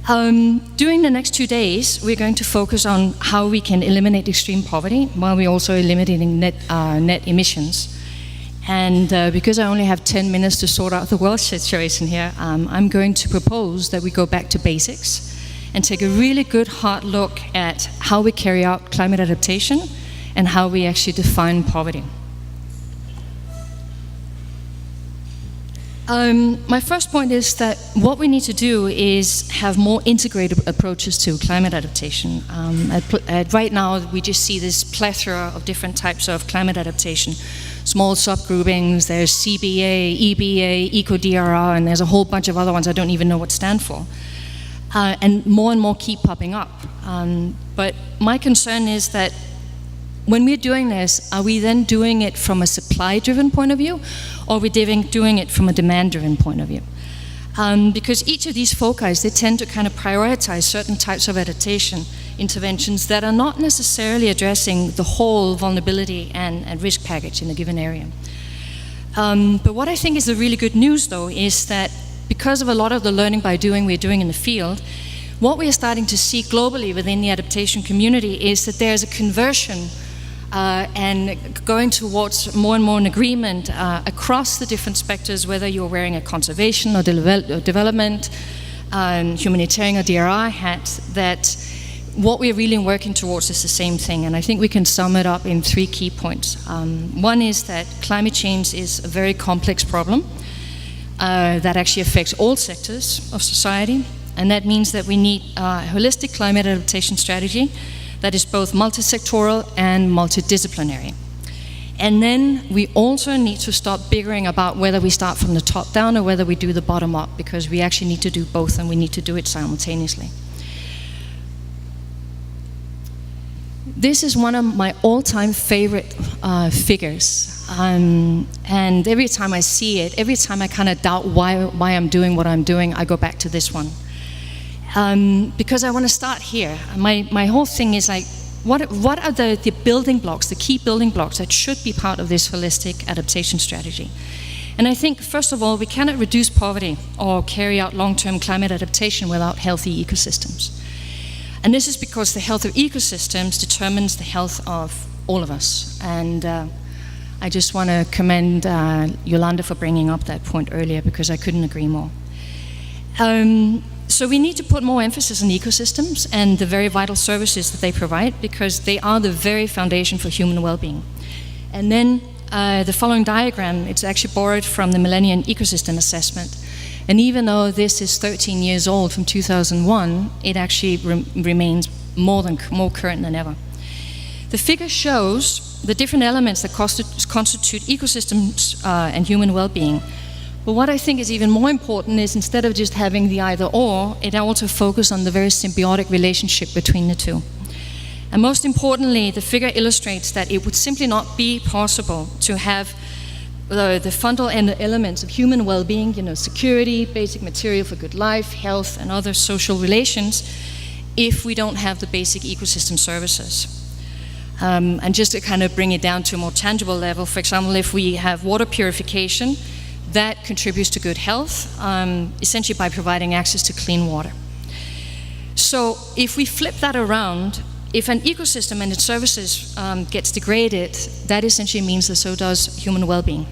During the next 2 days, we're going to focus on how we can eliminate extreme poverty while we're also eliminating net emissions. And because I only have 10 minutes to sort out the world situation here, I'm going to propose that we go back to basics and take a really good hard look at how we carry out climate adaptation and how we actually define poverty. My first point is that what we need to do is have more integrated approaches to climate adaptation. Right now, we just see this plethora of different types of climate adaptation. Small subgroupings, there's CBA, EBA, EcoDRR, and there's a whole bunch of other ones I don't even know what stand for. And more keep popping up. But my concern is that when we're doing this, are we then doing it from a supply-driven point of view, or are we doing it from a demand-driven point of view? Because each of these foci, they tend to kind of prioritize certain types of adaptation interventions that are not necessarily addressing the whole vulnerability and risk package in a given area. But what I think is the really good news, though, is that because of a lot of the learning by doing we're doing in the field, what we are starting to see globally within the adaptation community is that there's a conversion and going towards more and more an agreement across the different specters, whether you're wearing a conservation or development, humanitarian or DRI hat, that what we're really working towards is the same thing. And I think we can sum it up in 3 key points. One is that climate change is a very complex problem that actually affects all sectors of society. And that means that we need a holistic climate adaptation strategy that is both multi-sectoral and multidisciplinary. And then we also need to stop bickering about whether we start from the top down or whether we do the bottom up, because we actually need to do both and we need to do it simultaneously. This is one of my all-time favorite figures. And every time I see it, every time I kind of doubt why I'm doing what I'm doing, I go back to this one. Because I want to start here. My whole thing is like, what are the building blocks, the key building blocks that should be part of this holistic adaptation strategy? And I think, first of all, we cannot reduce poverty or carry out long-term climate adaptation without healthy ecosystems. And this is because the health of ecosystems determines the health of all of us. And I just want to commend Yolanda for bringing up that point earlier, because I couldn't agree more. So we need to put more emphasis on ecosystems and the very vital services that they provide, because they are the very foundation for human well-being. And then the following diagram, it's actually borrowed from the Millennium Ecosystem Assessment. And even though this is 13 years old from 2001, it actually remains more current than ever. The figure shows the different elements that constitute ecosystems and human well-being. But what I think is even more important is, instead of just having the either or, it also focuses on the very symbiotic relationship between the two. And most importantly, the figure illustrates that it would simply not be possible to have the fundamental elements of human well-being, security, basic material for good life, health, and other social relations, if we don't have the basic ecosystem services. And just to kind of bring it down to a more tangible level, for example, if we have water purification, that contributes to good health, essentially by providing access to clean water. So if we flip that around, if an ecosystem and its services gets degraded, that essentially means that so does human well-being.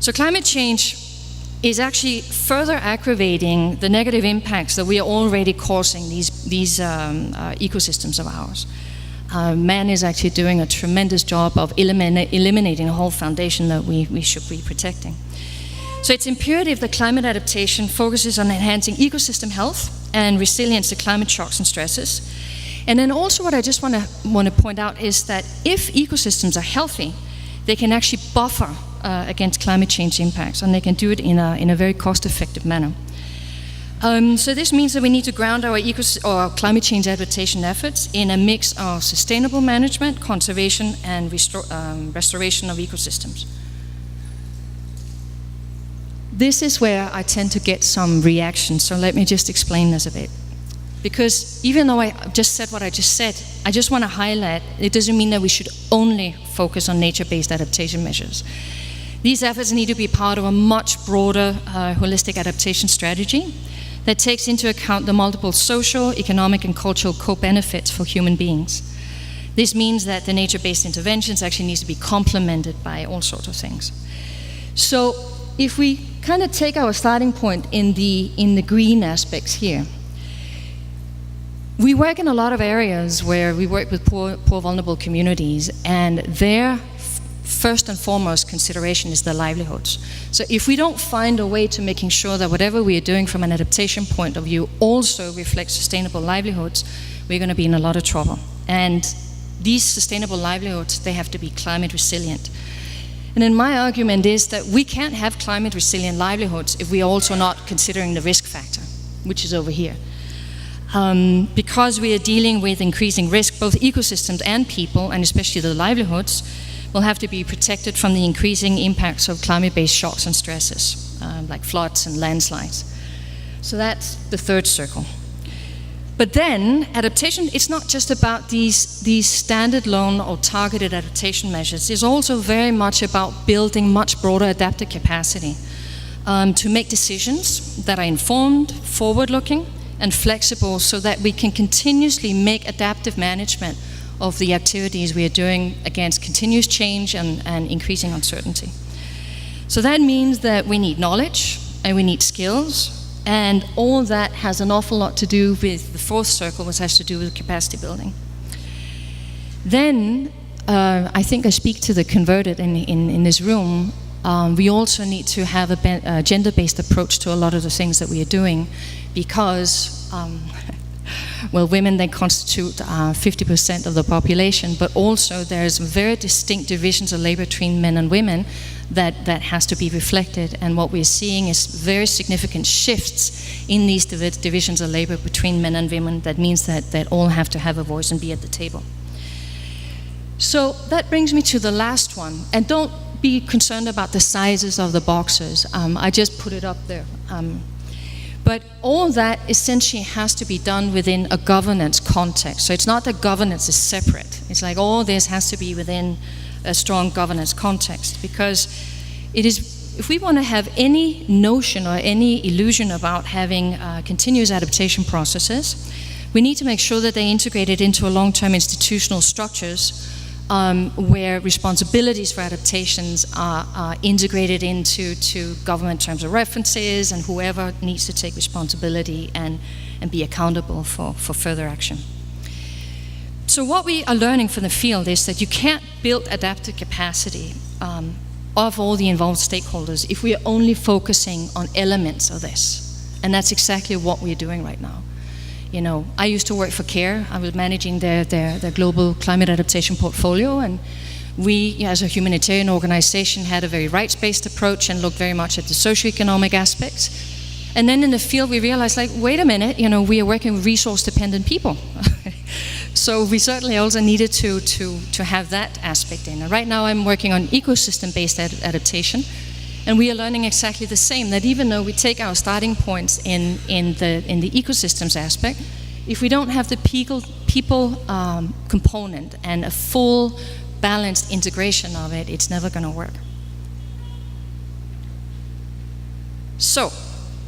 So climate change is actually further aggravating the negative impacts that we are already causing these ecosystems of ours. Man is actually doing a tremendous job of eliminating a whole foundation that we should be protecting. So it's imperative that climate adaptation focuses on enhancing ecosystem health and resilience to climate shocks and stresses. And then also what I just want to point out is that if ecosystems are healthy, they can actually buffer against climate change impacts, and they can do it in a very cost-effective manner. So this means that we need to ground our climate change adaptation efforts in a mix of sustainable management, conservation, and restoration of ecosystems. This is where I tend to get some reaction, so let me just explain this a bit. Because even though I just said what I just said, I just want to highlight, it doesn't mean that we should only focus on nature-based adaptation measures. These efforts need to be part of a much broader holistic adaptation strategy that takes into account the multiple social, economic, and cultural co-benefits for human beings. This means that the nature-based interventions actually needs to be complemented by all sorts of things. So if we kind of take our starting point in the green aspects here, we work in a lot of areas where we work with poor vulnerable communities, and their first and foremost consideration is their livelihoods. So if we don't find a way to making sure that whatever we are doing from an adaptation point of view also reflects sustainable livelihoods, we're going to be in a lot of trouble. And these sustainable livelihoods, they have to be climate resilient. And then my argument is that we can't have climate resilient livelihoods if we are also not considering the risk factor, which is over here. Because we are dealing with increasing risk, both ecosystems and people, and especially the livelihoods, will have to be protected from the increasing impacts of climate-based shocks and stresses, like floods and landslides. So that's the third circle. But then, adaptation, it's not just about these standard-alone or targeted adaptation measures. It's also very much about building much broader adaptive capacity to make decisions that are informed, forward-looking, and flexible, so that we can continuously make adaptive management of the activities we are doing against continuous change and increasing uncertainty. So that means that we need knowledge and we need skills, and all that has an awful lot to do with the fourth circle, which has to do with capacity building. Then, I think I speak to the converted in this room. We also need to have a gender-based approach to a lot of the things that we are doing, because well, women, they constitute 50% of the population, but also there's very distinct divisions of labor between men and women that has to be reflected. And what we're seeing is very significant shifts in these divisions of labor between men and women. That means that all have to have a voice and be at the table. So that brings me to the last one. And don't be concerned about the sizes of the boxes. I just put it up there. But all that essentially has to be done within a governance context. So it's not that governance is separate. It's like all this has to be within a strong governance context, because it is, if we want to have any notion or any illusion about having continuous adaptation processes, we need to make sure that they're integrated into a long-term institutional structures where responsibilities for adaptations are integrated into government terms of references, and whoever needs to take responsibility and be accountable for further action. So what we are learning from the field is that you can't build adaptive capacity of all the involved stakeholders if we are only focusing on elements of this. And that's exactly what we're doing right now. You know, I used to work for CARE. I was managing their global climate adaptation portfolio, and we, as a humanitarian organization, had a very rights-based approach and looked very much at the socioeconomic aspects. And then in the field, we realized, like, wait a minute, you know, we are working with resource-dependent people. So we certainly also needed to have that aspect in. And right now, I'm working on ecosystem-based adaptation. And we are learning exactly the same, that even though we take our starting points in the ecosystems aspect, if we don't have the people component and a full balanced integration of it, it's never going to work. So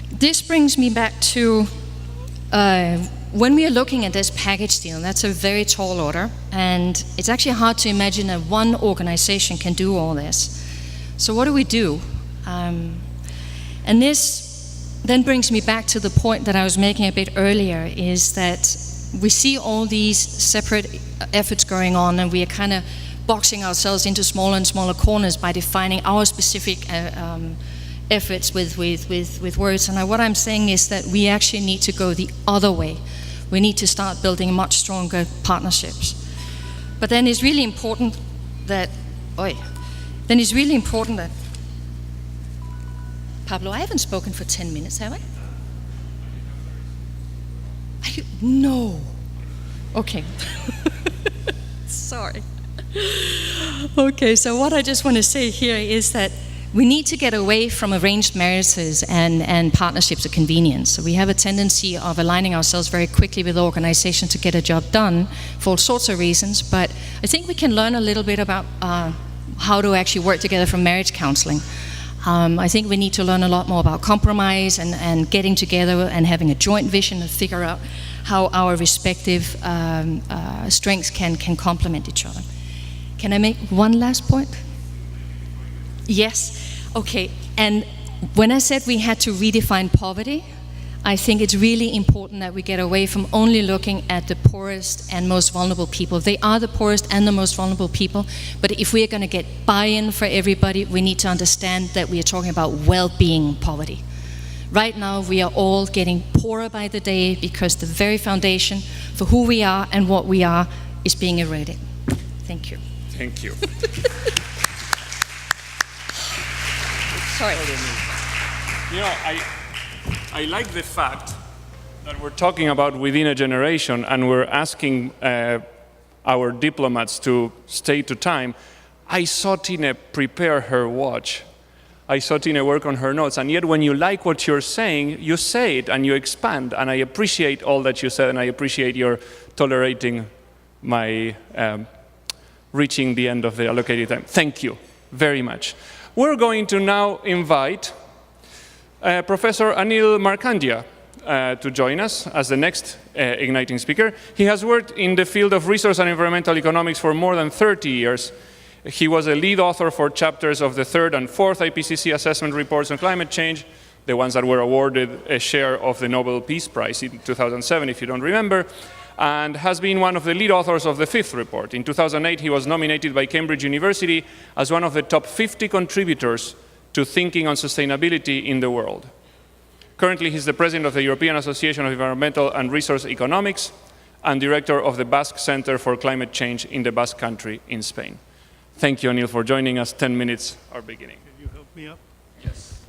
this brings me back to when we are looking at this package deal. That's a very tall order, and it's actually hard to imagine that one organization can do all this. So what do we do? And this then brings me back to the point that I was making a bit earlier, is that we see all these separate efforts going on, and we are kind of boxing ourselves into smaller and smaller corners by defining our specific efforts with words. And what I'm saying is that we actually need to go the other way. We need to start building much stronger partnerships. But then it's really important that, Pablo, I haven't spoken for 10 minutes, have I? No. Okay. Sorry. Okay, so what I just want to say here is that we need to get away from arranged marriages and partnerships of convenience. So we have a tendency of aligning ourselves very quickly with organizations to get a job done for all sorts of reasons, but I think we can learn a little bit about how to actually work together from marriage counseling. I think we need to learn a lot more about compromise and getting together and having a joint vision and figure out how our respective strengths can complement each other. Can I make one last point? Yes. Okay. And when I said we had to redefine poverty, I think it's really important that we get away from only looking at the poorest and most vulnerable people. They are the poorest and the most vulnerable people, but if we are going to get buy-in for everybody, we need to understand that we are talking about well-being poverty. Right now, we are all getting poorer by the day because the very foundation for who we are and what we are is being eroded. Thank you. Thank you. Sorry. You know, I like the fact that we're talking about within a generation and we're asking our diplomats to stay to time. I saw Tine prepare her watch. I saw Tine work on her notes, and yet when you like what you're saying, you say it and you expand, and I appreciate all that you said, and I appreciate your tolerating my reaching the end of the allocated time. Thank you very much. We're going to now invite Professor Anil Markandya to join us as the next igniting speaker. He has worked in the field of resource and environmental economics for more than 30 years. He was a lead author for chapters of the 3rd and 4th IPCC assessment reports on climate change, the ones that were awarded a share of the Nobel Peace Prize in 2007, if you don't remember, and has been one of the lead authors of the 5th report. In 2008, he was nominated by Cambridge University as one of the top 50 contributors to thinking on sustainability in the world. Currently, he's the president of the European Association of Environmental and Resource Economics and director of the Basque Center for Climate Change in the Basque Country in Spain. Thank you, Anil, for joining us. 10 minutes are beginning. Can you help me up? Yes.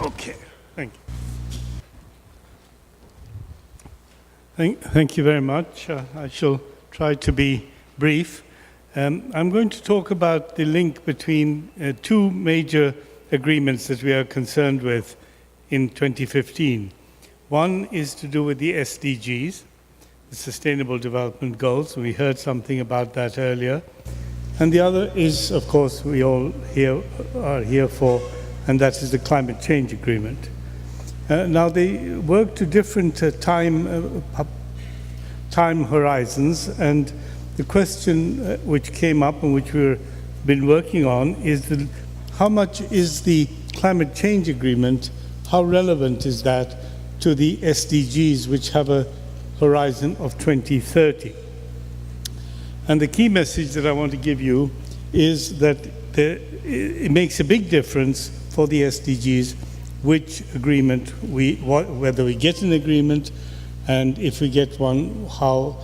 Okay, thank you. Thank you very much. I shall try to be brief. I'm going to talk about the link between two major agreements that we are concerned with in 2015. One is to do with the SDGs, the Sustainable Development Goals. We heard something about that earlier. And the other is, of course, we all are here for, and that is the Climate Change Agreement. Now, they work to different time horizons, and the question which came up and which we've been working on is how much is the Climate Change Agreement, how relevant is that to the SDGs, which have a horizon of 2030? And the key message that I want to give you is that it makes a big difference for the SDGs which agreement whether we get an agreement, and if we get one, how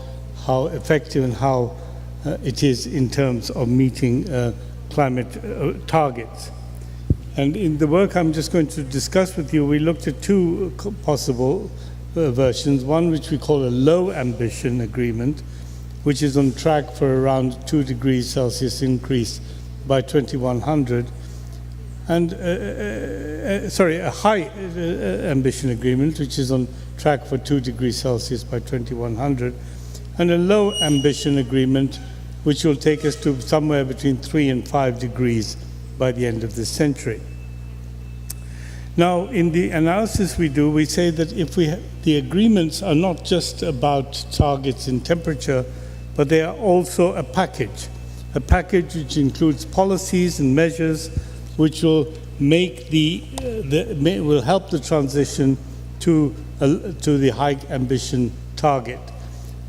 effective and how it is in terms of meeting climate targets. And in the work I'm just going to discuss with you, we looked at two possible versions. One which we call a low ambition agreement, which is on track for around 2 degrees Celsius increase by 2100, and a high ambition agreement, which is on track for 2 degrees Celsius by 2100, and a low ambition agreement, which will take us to somewhere between 3 and 5 degrees by the end of this century. Now, in the analysis we do, we say that the agreements are not just about targets in temperature, but they are also a package which includes policies and measures which will make will help the transition to the high ambition target.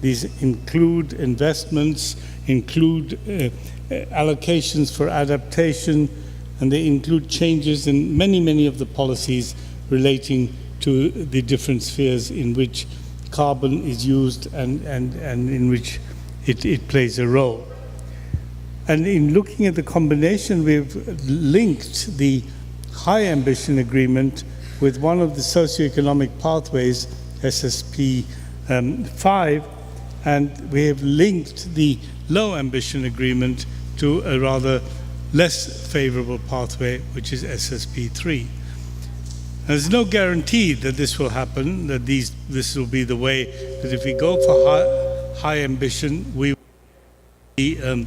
These include investments, include allocations for adaptation, and they include changes in many of the policies relating to the different spheres in which carbon is used and in which it plays a role. And in looking at the combination, we've linked the high ambition agreement with one of the socioeconomic pathways, SSP 5, and we have linked the low ambition agreement to a rather less favorable pathway, which is SSP 3. There's no guarantee that this will happen, that this will be the way, that if we go for high ambition, we will be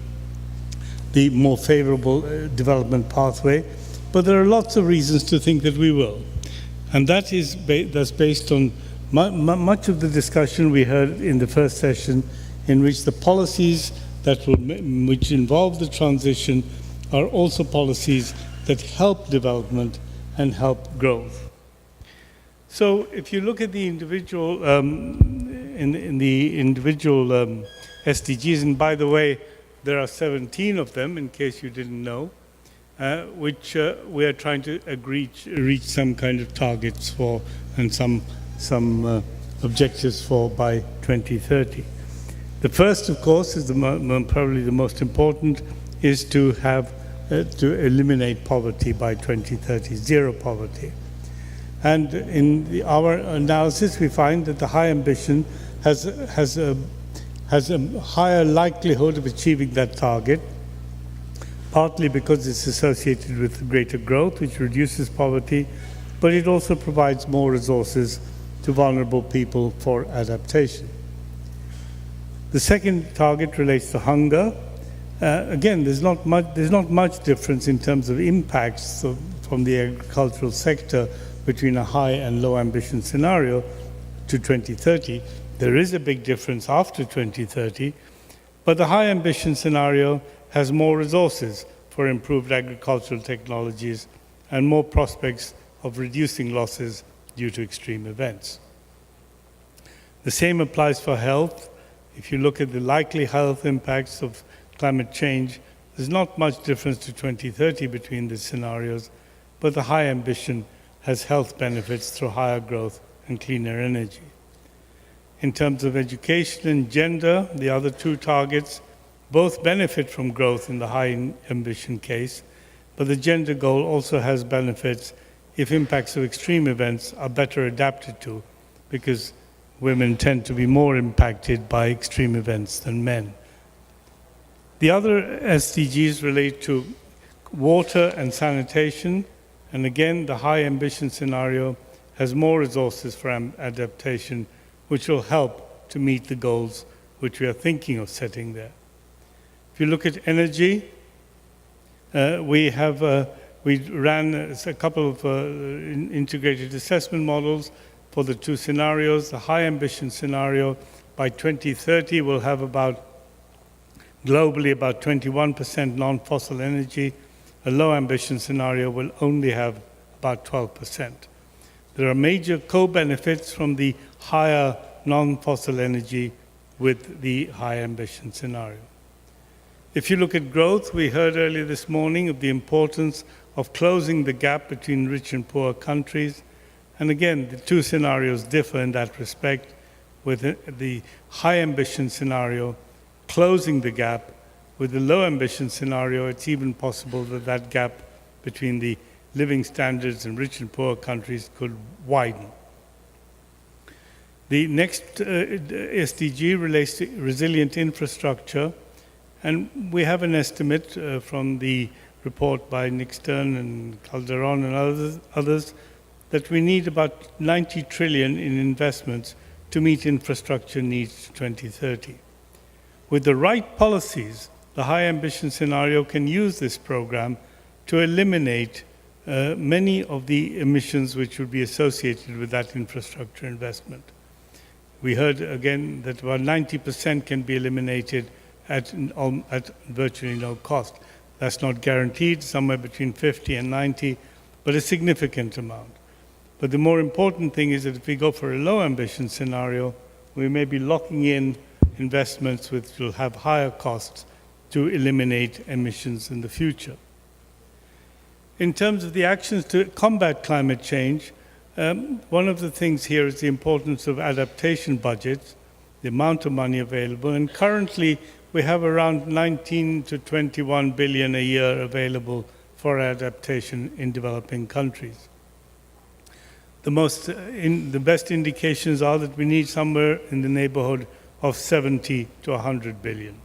the more favorable development pathway. but there are lots of reasons to think that we will. And that's based on much of the discussion we heard in the first session, in which the policies which involve the transition are also policies that help development and help growth. So if you look at the individual, in the individual SDGs, and by the way, there are 17 of them, in case you didn't know, which we are trying to reach some kind of targets for and some objectives for by 2030. The first, of course, is probably the most important, is to to eliminate poverty by 2030, zero poverty. And in our analysis, we find that the high ambition has a higher likelihood of achieving that target, partly because it's associated with greater growth, which reduces poverty, but it also provides more resources to vulnerable people for adaptation. The second target relates to hunger. Again, there's not much difference in terms of impacts from the agricultural sector between a high and low ambition scenario to 2030. There is a big difference after 2030, but the high ambition scenario has more resources for improved agricultural technologies and more prospects of reducing losses due to extreme events. The same applies for health. If you look at the likely health impacts of climate change, there's not much difference to 2030 between the scenarios, but the high ambition has health benefits through higher growth and cleaner energy. In terms of education and gender, the other two targets both benefit from growth in the high ambition case, but the gender goal also has benefits if impacts of extreme events are better adapted to, because women tend to be more impacted by extreme events than men. The other SDGs relate to water and sanitation, and again, the high ambition scenario has more resources for adaptation, which will help to meet the goals which we are thinking of setting there. If you look at energy, we ran a couple of integrated assessment models for the two scenarios. The high ambition scenario by 2030 will have globally about 21% non-fossil energy. A low ambition scenario will only have about 12%. There are major co-benefits from the higher non-fossil energy with the high ambition scenario. If you look at growth, we heard earlier this morning of the importance of closing the gap between rich and poor countries. And again, the two scenarios differ in that respect, with the high ambition scenario closing the gap. With the low ambition scenario, it's even possible that that gap between the living standards in rich and poor countries could widen. The next SDG relates to resilient infrastructure, and we have an estimate from the report by Nick Stern and Calderon and others that we need about 90 trillion in investments to meet infrastructure needs to 2030. With the right policies, the high ambition scenario can use this program to eliminate many of the emissions which would be associated with that infrastructure investment. We heard again that about 90% can be eliminated at virtually no cost. That's not guaranteed, somewhere between 50 and 90, but a significant amount. But the more important thing is that if we go for a low ambition scenario, we may be locking in investments which will have higher costs to eliminate emissions in the future. In terms of the actions to combat climate change, one of the things here is the importance of adaptation budgets, the amount of money available, and currently we have around 19 to 21 billion a year available for adaptation in developing countries. The best indications are that we need somewhere in the neighborhood of 70 to 100 billion.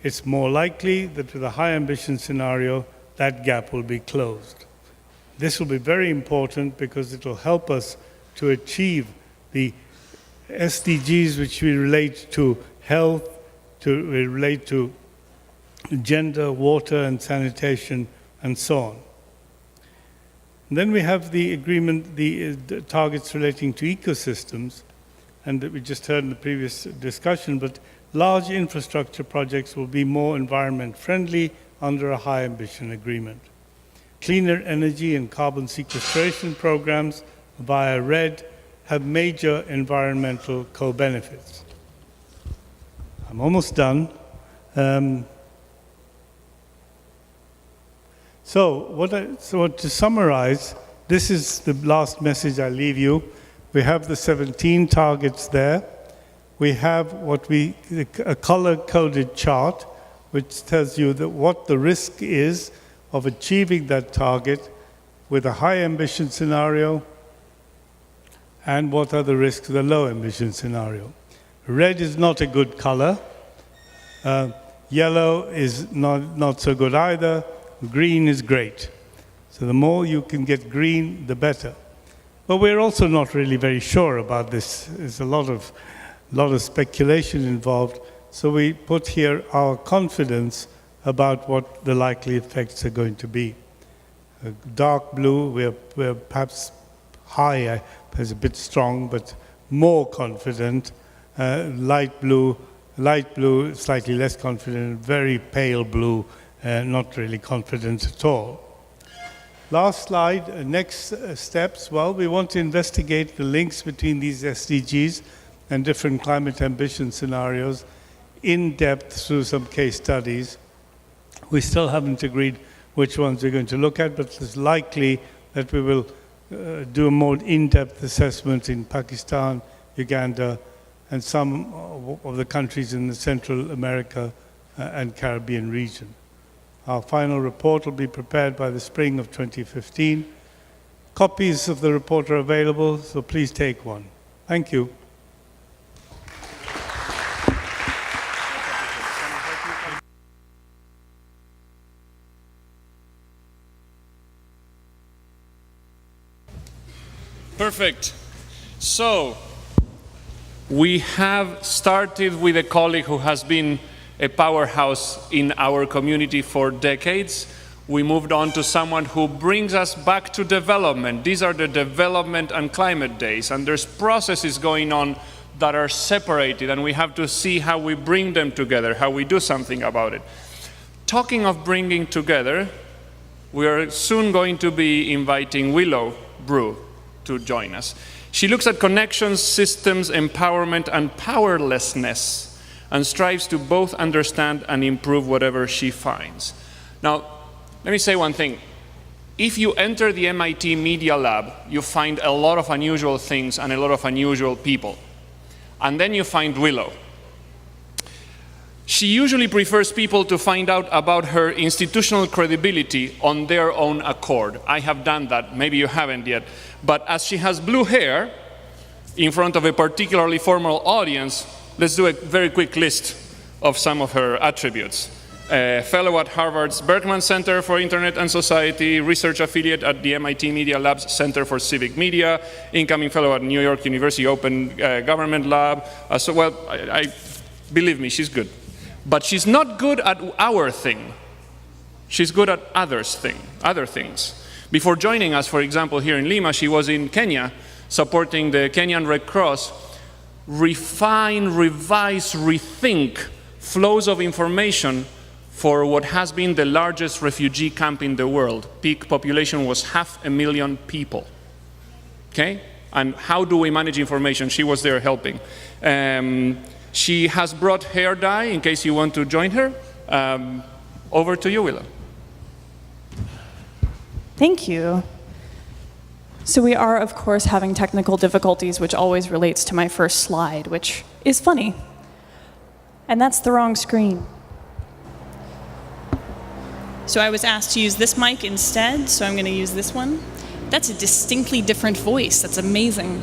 It's more likely that with a high ambition scenario, that gap will be closed. This will be very important because it will help us to achieve the SDGs which we relate to health, relate to gender, water and sanitation, and so on. And then we have the agreement, the targets relating to ecosystems, and that we just heard in the previous discussion, but large infrastructure projects will be more environment friendly under a high ambition agreement. Cleaner energy and carbon sequestration programs via RED have major environmental co-benefits. I'm almost done. So to summarize, this is the last message I leave you. We have the 17 targets there. We have a color-coded chart which tells you that what the risk is of achieving that target with a high ambition scenario and what are the risks of the low ambition scenario. Red is not a good color. Yellow is not so good either. Green is great. So the more you can get green, the better. But we're also not really very sure about this. There's a lot of speculation involved. So we put here our confidence about what the likely effects are going to be. Dark blue, we're perhaps high, there's a bit strong, but more confident. Light blue, slightly less confident. Very pale blue, not really confident at all. Last slide, next steps. Well, we want to investigate the links between these SDGs and different climate ambition scenarios in depth through some case studies. We still haven't agreed which ones we're going to look at, but it's likely that we will do a more in-depth assessment in Pakistan, Uganda, and some of the countries in the Central America and Caribbean region. Our final report will be prepared by the spring of 2015. Copies of the report are available, so please take one. Thank you. Perfect. So, we have started with a colleague who has been a powerhouse in our community for decades. We moved on to someone who brings us back to development. These are the development and climate days, and there's processes going on that are separated, and we have to see how we bring them together, how we do something about it. Talking of bringing together, we are soon going to be inviting Willow Brew to join us. She looks at connections, systems, empowerment, and powerlessness, and strives to both understand and improve whatever she finds. Now, let me say one thing. If you enter the MIT Media Lab, you find a lot of unusual things and a lot of unusual people. And then you find Willow. She usually prefers people to find out about her institutional credibility on their own accord. I have done that, maybe you haven't yet. But as she has blue hair in front of a particularly formal audience, let's do a very quick list of some of her attributes. Fellow at Harvard's Berkman Center for Internet and Society, research affiliate at the MIT Media Lab's Center for Civic Media, incoming fellow at New York University Open Government Lab. Believe me, she's good. But she's not good at our thing. She's good at other things. Before joining us, for example, here in Lima, she was in Kenya, supporting the Kenyan Red Cross, refine, revise, rethink flows of information for what has been the largest refugee camp in the world. Peak population was 500,000 people. Okay? And how do we manage information? She was there helping. She has brought hair dye in case you want to join her. Over to you, Willow. Thank you. So we are, of course, having technical difficulties, which always relates to my first slide, which is funny. And that's the wrong screen. So I was asked to use this mic instead, so I'm going to use this one. That's a distinctly different voice. That's amazing.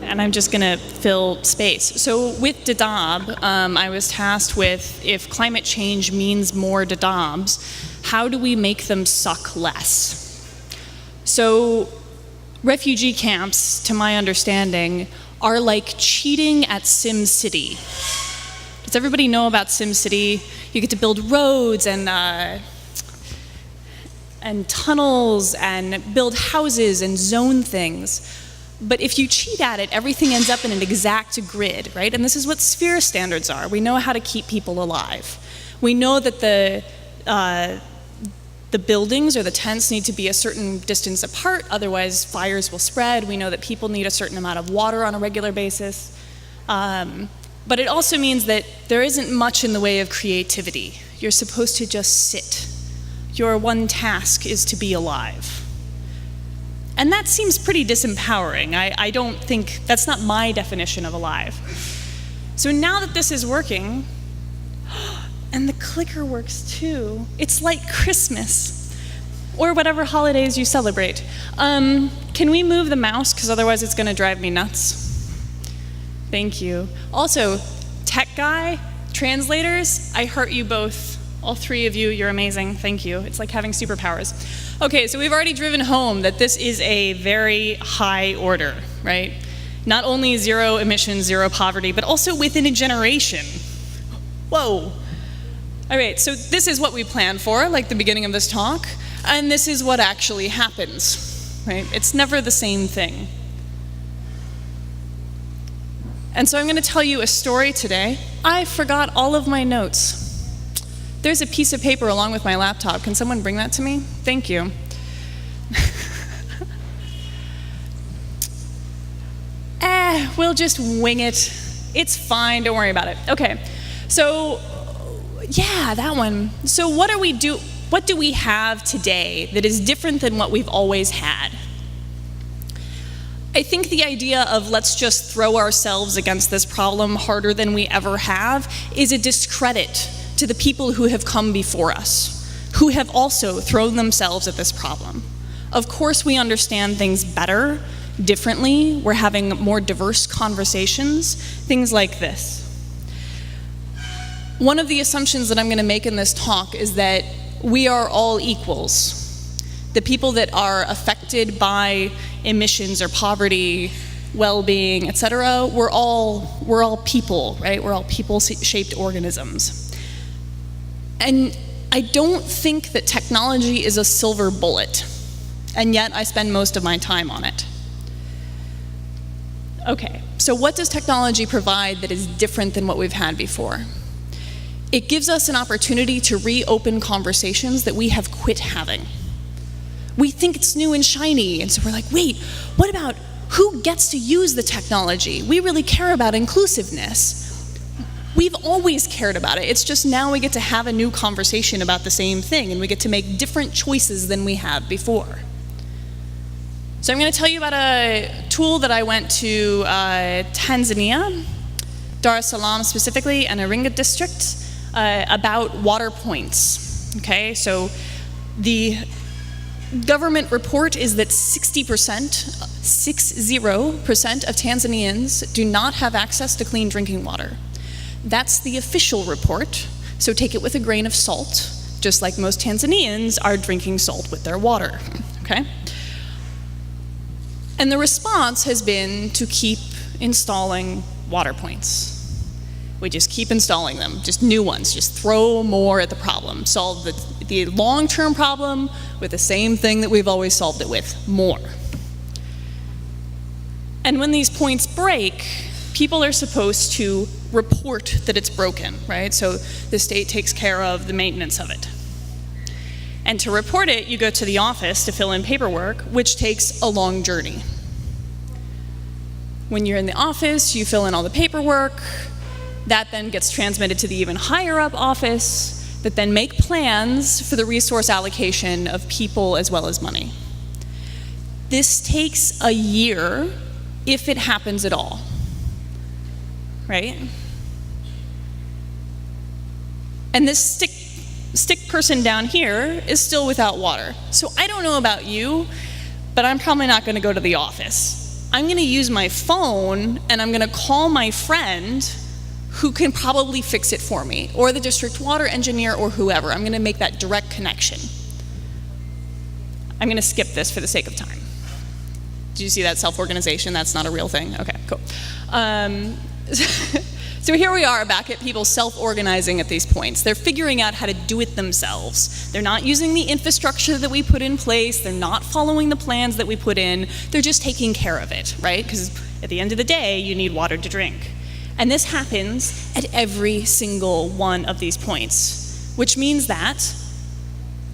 And I'm just going to fill space. So with Dadaab, I was tasked with, if climate change means more Dadaabs, how do we make them suck less? So refugee camps, to my understanding, are like cheating at SimCity. Does everybody know about SimCity? You get to build roads and and tunnels and build houses and zone things. But if you cheat at it, everything ends up in an exact grid, right? And this is what sphere standards are. We know how to keep people alive. We know that the buildings or the tents need to be a certain distance apart, otherwise fires will spread. We know that people need a certain amount of water on a regular basis. But it also means that there isn't much in the way of creativity. You're supposed to just sit. Your one task is to be alive. And that seems pretty disempowering. I don't think, that's not my definition of alive. So now that this is working, and the clicker works too, it's like Christmas, or whatever holidays you celebrate. Can we move the mouse, because otherwise it's gonna drive me nuts? Thank you. Also, tech guy, translators, I hurt you both. All three of you, you're amazing, thank you. It's like having superpowers. Okay, so we've already driven home that this is a very high order, right? Not only zero emissions, zero poverty, but also within a generation. Whoa. All right, so this is what we planned for, like the beginning of this talk, and this is what actually happens, right? It's never the same thing. And so I'm gonna tell you a story today. I forgot all of my notes. There's a piece of paper along with my laptop. Can someone bring that to me? Thank you. We'll just wing it. It's fine, don't worry about it. Okay, so yeah, that one. So what do we have today that is different than what we've always had? I think the idea of let's just throw ourselves against this problem harder than we ever have is a discredit to the people who have come before us, who have also thrown themselves at this problem. Of course, we understand things better, differently. We're having more diverse conversations, things like this. One of the assumptions that I'm going to make in this talk is that we are all equals. The people that are affected by emissions or poverty, well-being, etc., we're all people, right? We're all people-shaped organisms. And I don't think that technology is a silver bullet, and yet I spend most of my time on it. Okay, so what does technology provide that is different than what we've had before? It gives us an opportunity to reopen conversations that we have quit having. We think it's new and shiny, and so we're like, wait, what about who gets to use the technology? We really care about inclusiveness. We've always cared about it. It's just now we get to have a new conversation about the same thing, and we get to make different choices than we have before. So I'm going to tell you about a tool that I went to Tanzania, Dar es Salaam specifically, and Iringa district, about water points. Okay, so the government report is that 60% of Tanzanians do not have access to clean drinking water. That's the official report, so take it with a grain of salt, just like most Tanzanians are drinking salt with their water, okay? And the response has been to keep installing water points. We just keep installing them, just new ones, just throw more at the problem, solve the long-term problem with the same thing that we've always solved it with, more. And when these points break, people are supposed to report that it's broken, right? So the state takes care of the maintenance of it. And to report it, you go to the office to fill in paperwork, which takes a long journey. When you're in the office, you fill in all the paperwork. That then gets transmitted to the even higher up office that then make plans for the resource allocation of people as well as money. This takes a year if it happens at all, right? And this stick person down here is still without water. So I don't know about you, but I'm probably not going to go to the office. I'm going to use my phone and I'm going to call my friend who can probably fix it for me, or the district water engineer or whoever. I'm going to make that direct connection. I'm going to skip this for the sake of time. Did you see that self-organization? That's not a real thing? Okay, cool. So here we are back at people self-organizing at these points. They're figuring out how to do it themselves. They're not using the infrastructure that we put in place. They're not following the plans that we put in. They're just taking care of it, right? Because at the end of the day, you need water to drink. And this happens at every single one of these points, which means that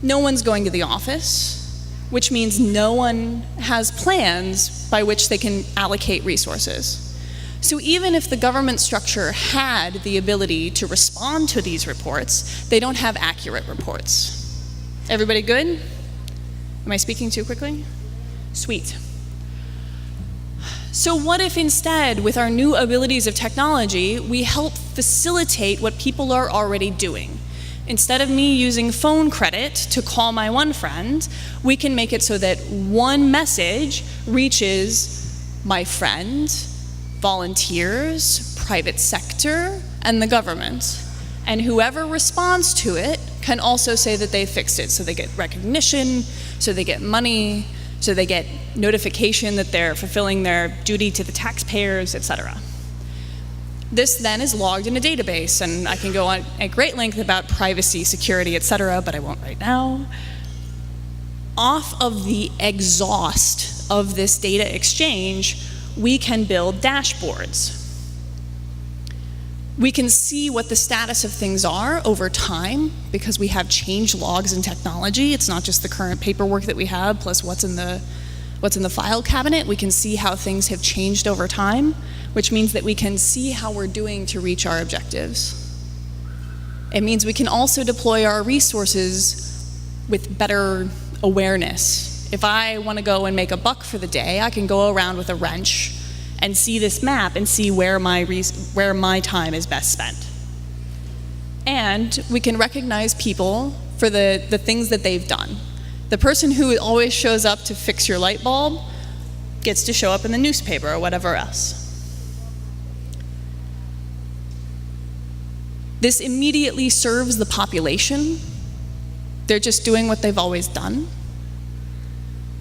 no one's going to the office, which means no one has plans by which they can allocate resources. So even if the government structure had the ability to respond to these reports, they don't have accurate reports. Everybody good? Am I speaking too quickly? Sweet. So what if instead, with our new abilities of technology, we help facilitate what people are already doing? Instead of me using phone credit to call my one friend, we can make it so that one message reaches my friend, volunteers, private sector, and the government. And whoever responds to it can also say that they fixed it. So they get recognition, so they get money, so they get notification that they're fulfilling their duty to the taxpayers, etc. This then is logged in a database, and I can go on at great length about privacy, security, etc., but I won't right now. Off of the exhaust of this data exchange, we can build dashboards. We can see what the status of things are over time because we have change logs in technology. It's not just the current paperwork that we have plus what's in the file cabinet. We can see how things have changed over time, which means that we can see how we're doing to reach our objectives. It means we can also deploy our resources with better awareness. If I want to go and make $1 for the day, I can go around with a wrench and see this map and see where my time is best spent. And we can recognize people for the things that they've done. The person who always shows up to fix your light bulb gets to show up in the newspaper or whatever else. This immediately serves the population. They're just doing what they've always done.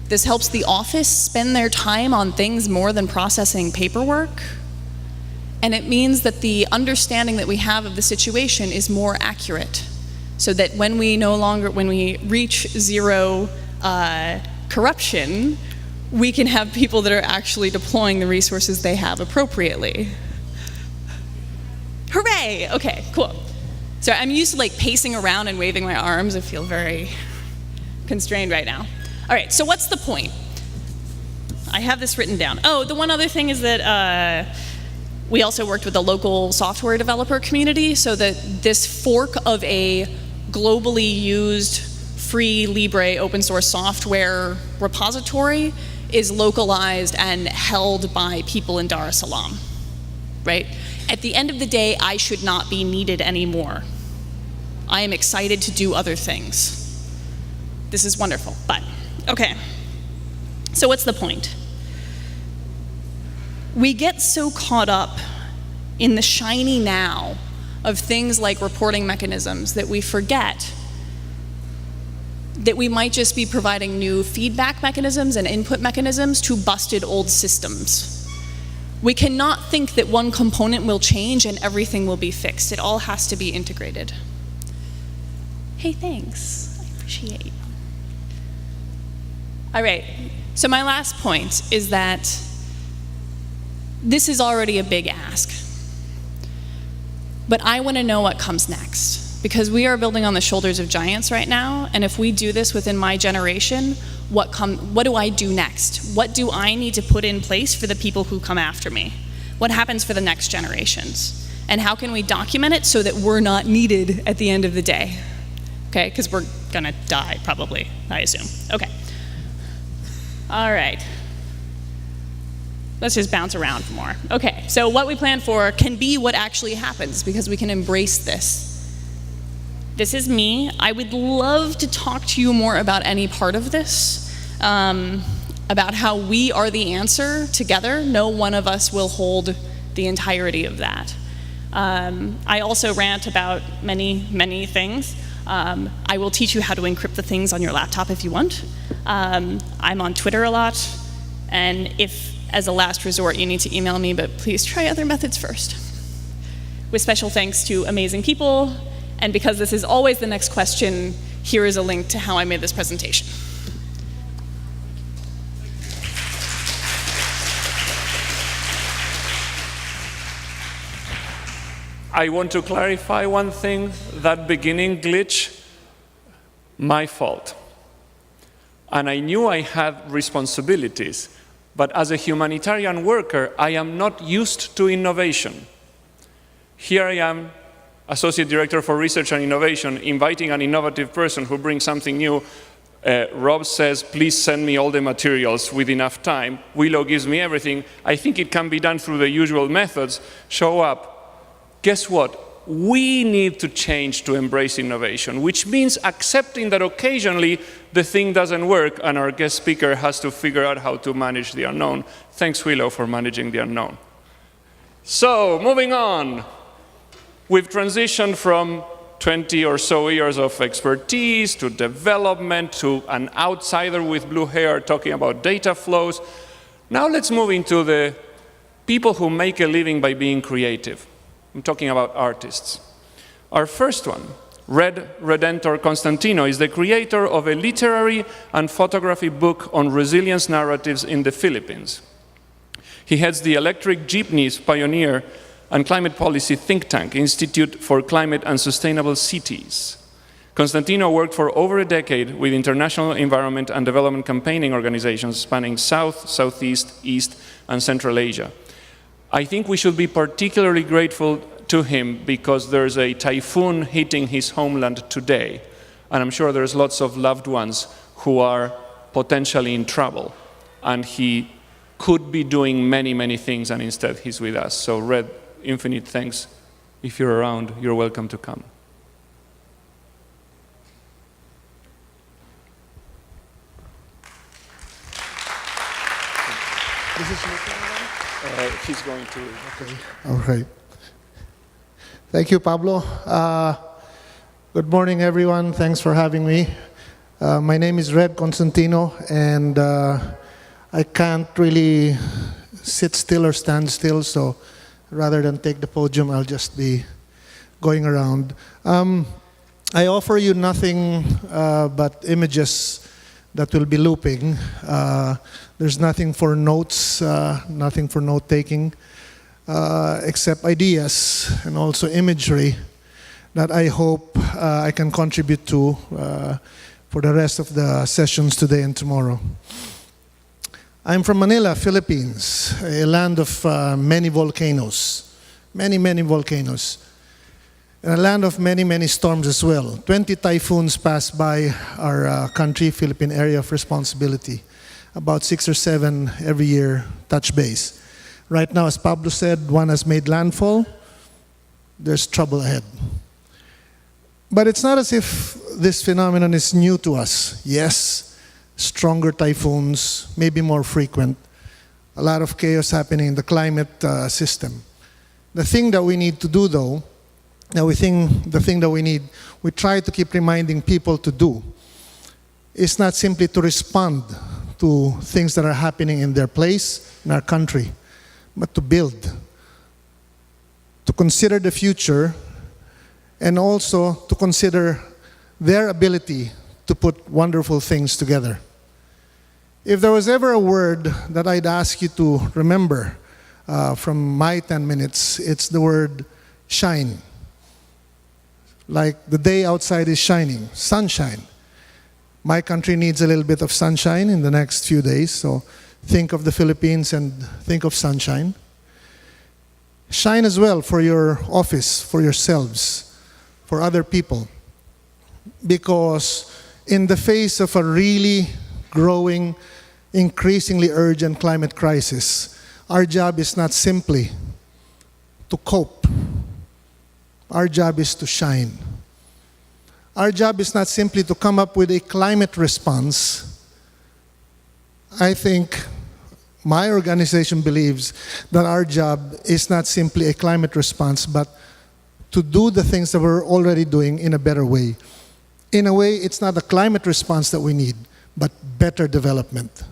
This helps the office spend their time on things more than processing paperwork. And it means that the understanding that we have of the situation is more accurate, so that when we reach zero corruption, we can have people that are actually deploying the resources they have appropriately. Hooray! Okay, cool. So I'm used to pacing around and waving my arms. I feel very constrained right now. All right, so what's the point? I have this written down. Oh, the one other thing is that we also worked with the local software developer community so that this fork of a globally used free Libre open source software repository is localized and held by people in Dar es Salaam, right? At the end of the day, I should not be needed anymore. I am excited to do other things. This is wonderful, but okay. So what's the point? We get so caught up in the shiny now of things like reporting mechanisms that we forget that we might just be providing new feedback mechanisms and input mechanisms to busted old systems. We cannot think that one component will change and everything will be fixed. It all has to be integrated. Hey, thanks. I appreciate you. All right, so my last point is that this is already a big ask. But I want to know what comes next, because we are building on the shoulders of giants right now, and if we do this within my generation, what do I do next? What do I need to put in place for the people who come after me? What happens for the next generations? And how can we document it so that we're not needed at the end of the day? Okay, because we're gonna die probably, I assume. Okay. All right. Let's just bounce around more. Okay, so what we plan for can be what actually happens because we can embrace this. This is me. I would love to talk to you more about any part of this, about how we are the answer together. No one of us will hold the entirety of that. I also rant about many, many things. I will teach you how to encrypt the things on your laptop if you want. I'm on Twitter a lot, and if, as a last resort, you need to email me, but please try other methods first. with special thanks to amazing people. And because this is always the next question, here is a link to how I made this presentation. I want to clarify one thing. That beginning glitch, my fault. And I knew I had responsibilities. But as a humanitarian worker, I am not used to innovation. Here I am, Associate Director for Research and Innovation, inviting an innovative person who brings something new. Rob says, please send me all the materials with enough time. Willow gives me everything. I think it can be done through the usual methods. Show up. Guess what? We need to change to embrace innovation, which means accepting that occasionally the thing doesn't work and our guest speaker has to figure out how to manage the unknown. Thanks, Willow, for managing the unknown. So, moving on. We've transitioned from 20 or so years of expertise to development to an outsider with blue hair talking about data flows. Now let's move into the people who make a living by being creative. I'm talking about artists. Our first one, Red Redentor Constantino, is the creator of a literary and photography book on resilience narratives in the Philippines. He heads the Electric Jeepneys Pioneer and Climate Policy think tank, Institute for Climate and Sustainable Cities. Constantino worked for over a decade with international environment and development campaigning organizations spanning South, Southeast, East, and Central Asia. I think we should be particularly grateful to him because there's a typhoon hitting his homeland today, and I'm sure there's lots of loved ones who are potentially in trouble, and he could be doing many, many things, and instead he's with us. So Red, infinite thanks. If you're around, you're welcome to come. He's going to. Okay. All right. Thank you, Pablo. Good morning, everyone. Thanks for having me. My name is Red Constantino, and I can't really sit still or stand still, so rather than take the podium, I'll just be going around. I offer you nothing but images that will be looping. There's nothing for notes, nothing for note-taking, except ideas and also imagery that I hope I can contribute to for the rest of the sessions today and tomorrow. I'm from Manila, Philippines, a land of many volcanoes, many, many volcanoes, and a land of many, many storms as well. 20 typhoons passed by our country, Philippine Area of Responsibility. About 6 or 7 every year touch base. Right now, as Pablo said, one has made landfall. There's trouble ahead. But it's not as if this phenomenon is new to us. Yes, stronger typhoons, maybe more frequent. A lot of chaos happening in the climate system. The thing that we need to do, though, we try to keep reminding people to do, is not simply to respond to things that are happening in their place, in our country, but to build, to consider the future, and also to consider their ability to put wonderful things together. If there was ever a word that I'd ask you to remember from my 10 minutes, it's the word shine. Like the day outside is shining, sunshine. My country needs a little bit of sunshine in the next few days, so think of the Philippines and think of sunshine. Shine as well for your office, for yourselves, for other people. Because in the face of a really growing, increasingly urgent climate crisis, our job is not simply to cope. Our job is to shine. Our job is not simply to come up with a climate response. I think my organization believes that our job is not simply a climate response, but to do the things that we're already doing in a better way. In a way, it's not a climate response that we need, but better development.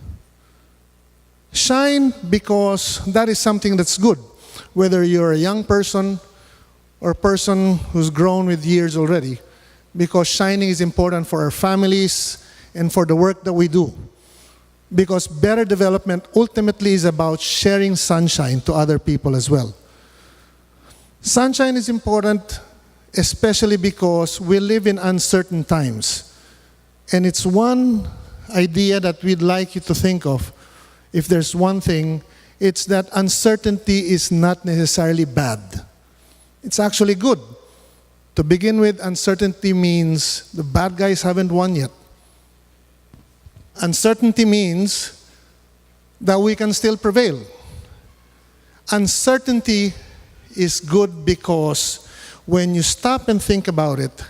Shine because that is something that's good. Whether you're a young person or person who's grown with years already, because shining is important for our families and for the work that we do. Because better development ultimately is about sharing sunshine to other people as well. Sunshine is important, especially because we live in uncertain times. And it's one idea that we'd like you to think of. If there's one thing, it's that uncertainty is not necessarily bad. It's actually good. To begin with, uncertainty means the bad guys haven't won yet. Uncertainty means that we can still prevail. Uncertainty is good because when you stop and think about it,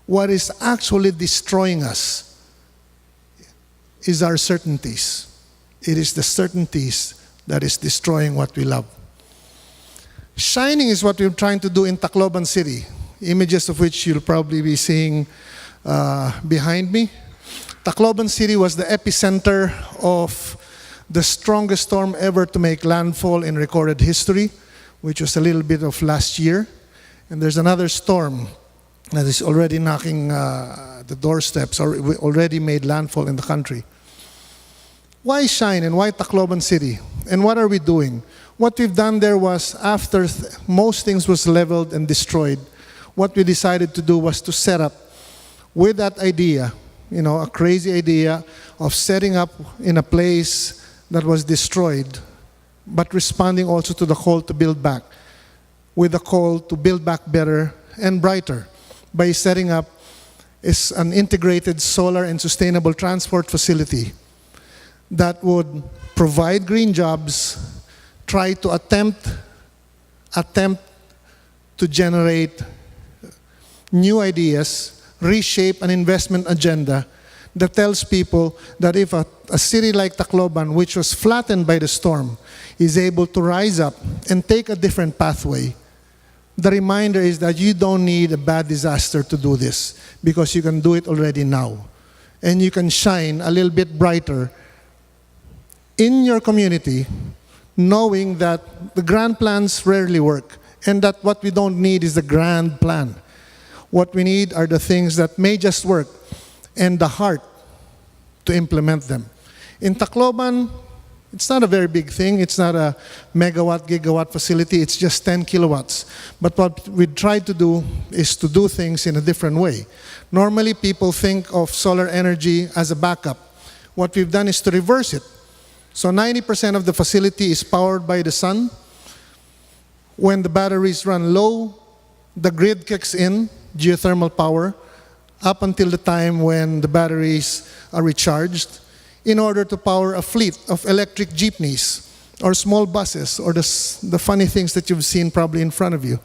what is actually destroying us is our certainties. It is the certainties that is destroying what we love. Shining is what we're trying to do in Tacloban City, images of which you'll probably be seeing behind me. Tacloban City was the epicenter of the strongest storm ever to make landfall in recorded history, which was a little bit of last year. And there's another storm that is already knocking the doorsteps, or already made landfall in the country. Why Shine and why Tacloban City? And what are we doing? What we've done there was, after most things was leveled and destroyed, what we decided to do was to set up with that idea, a crazy idea of setting up in a place that was destroyed, but responding also to the call to build back, with the call to build back better and brighter, by setting up an integrated solar and sustainable transport facility that would provide green jobs, try to attempt to generate new ideas, reshape an investment agenda that tells people that if a city like Tacloban, which was flattened by the storm, is able to rise up and take a different pathway, the reminder is that you don't need a bad disaster to do this, because you can do it already now. And you can shine a little bit brighter in your community, knowing that the grand plans rarely work, and that what we don't need is the grand plan. What we need are the things that may just work, and the heart to implement them. In Tacloban, it's not a very big thing. It's not a megawatt, gigawatt facility. It's just 10 kilowatts. But what we try to do is to do things in a different way. Normally, people think of solar energy as a backup. What we've done is to reverse it. So 90% of the facility is powered by the sun. When the batteries run low, the grid kicks in, geothermal power, up until the time when the batteries are recharged, in order to power a fleet of electric jeepneys or small buses, or the funny things that you've seen probably in front of you,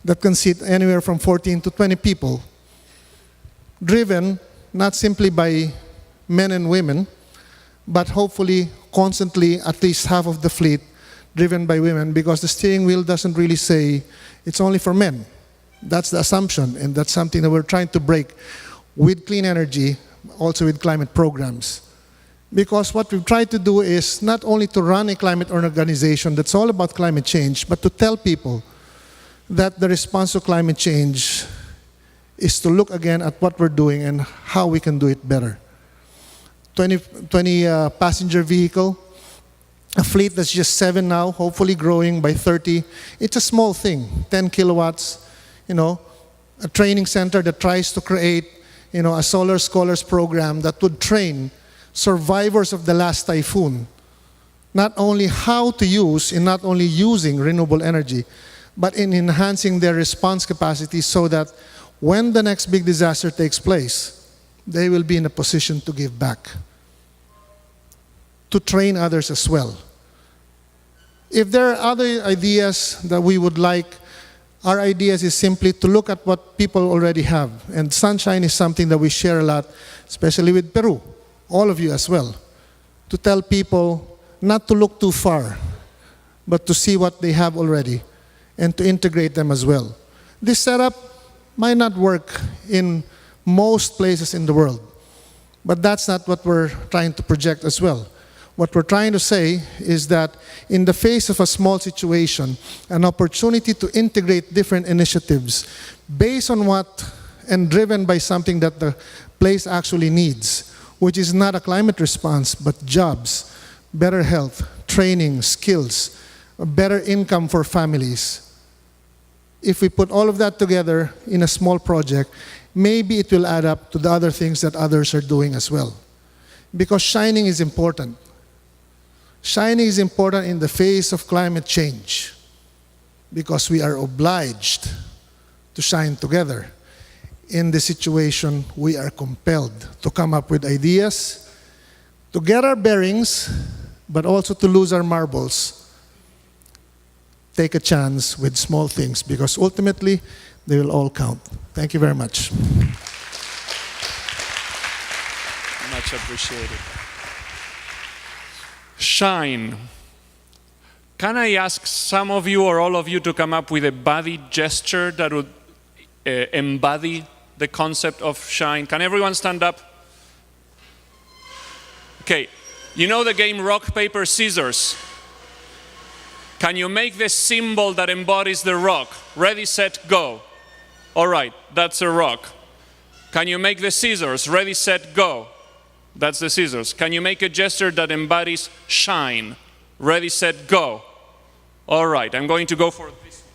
that can seat anywhere from 14 to 20 people, driven not simply by men and women, but hopefully constantly at least half of the fleet driven by women, because the steering wheel doesn't really say it's only for men. That's the assumption, and that's something that we're trying to break with clean energy, also with climate programs. Because what we've tried to do is not only to run a climate organization that's all about climate change, but to tell people that the response to climate change is to look again at what we're doing and how we can do it better. 20 passenger vehicle, a fleet that's just 7 now, hopefully growing by 30. It's a small thing, 10 kilowatts, a training center that tries to create, a solar scholars program that would train survivors of the last typhoon, not only how to use and not only using renewable energy, but in enhancing their response capacity so that when the next big disaster takes place, they will be in a position to give back, to train others as well. If there are other ideas that we would like, our ideas is simply to look at what people already have. And sunshine is something that we share a lot, especially with Peru. All of you as well, to tell people not to look too far, but to see what they have already and to integrate them as well. This setup might not work in most places in the world, but that's not what we're trying to project as well. What we're trying to say is that in the face of a small situation, an opportunity to integrate different initiatives based on what and driven by something that the place actually needs, which is not a climate response, but jobs, better health, training, skills, a better income for families. If we put all of that together in a small project, maybe it will add up to the other things that others are doing as well. Because shining is important. Shining is important in the face of climate change because we are obliged to shine together. In this situation, we are compelled to come up with ideas, to get our bearings, but also to lose our marbles. Take a chance with small things because ultimately they will all count. Thank you very much. Much appreciated. Shine. Can I ask some of you or all of you to come up with a body gesture that would embody the concept of shine? Can everyone stand up? Okay, you know the game rock, paper, scissors? Can you make the symbol that embodies the rock? Ready, set, go. All right, that's a rock. Can you make the scissors? Ready, set, go. That's the scissors. Can you make a gesture that embodies shine? Ready, set, go. All right, I'm going to go for this one.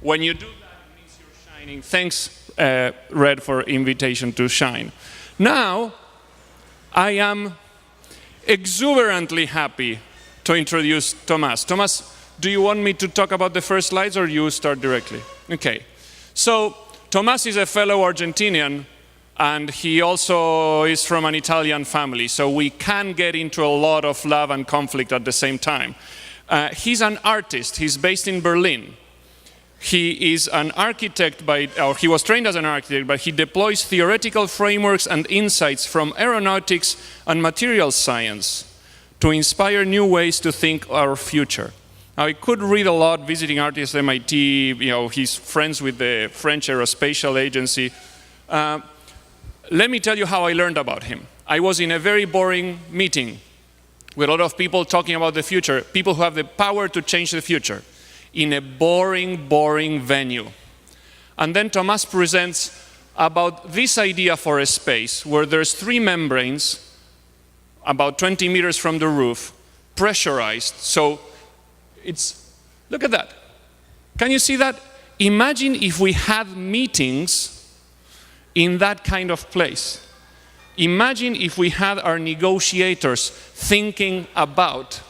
When you do that, it means you're shining. Thanks, Red, for invitation to shine. Now, I am exuberantly happy to introduce Tomás. Tomás, do you want me to talk about the first slides or you start directly? Okay. So, Tomás is a fellow Argentinian and he also is from an Italian family, so we can get into a lot of love and conflict at the same time. He's an artist. He's based in Berlin. He is an architect or he was trained as an architect, but he deploys theoretical frameworks and insights from aeronautics and materials science to inspire new ways to think our future. Now, I could read a lot visiting artists at MIT, he's friends with the French Aerospatial Agency. Let me tell you how I learned about him. I was in a very boring meeting with a lot of people talking about the future, people who have the power to change the future, in a boring, boring venue. And then Tomás presents about this idea for a space where there's 3 membranes, about 20 meters from the roof, pressurized. So look at that. Can you see that? Imagine if we had meetings in that kind of place. Imagine if we had our negotiators thinking about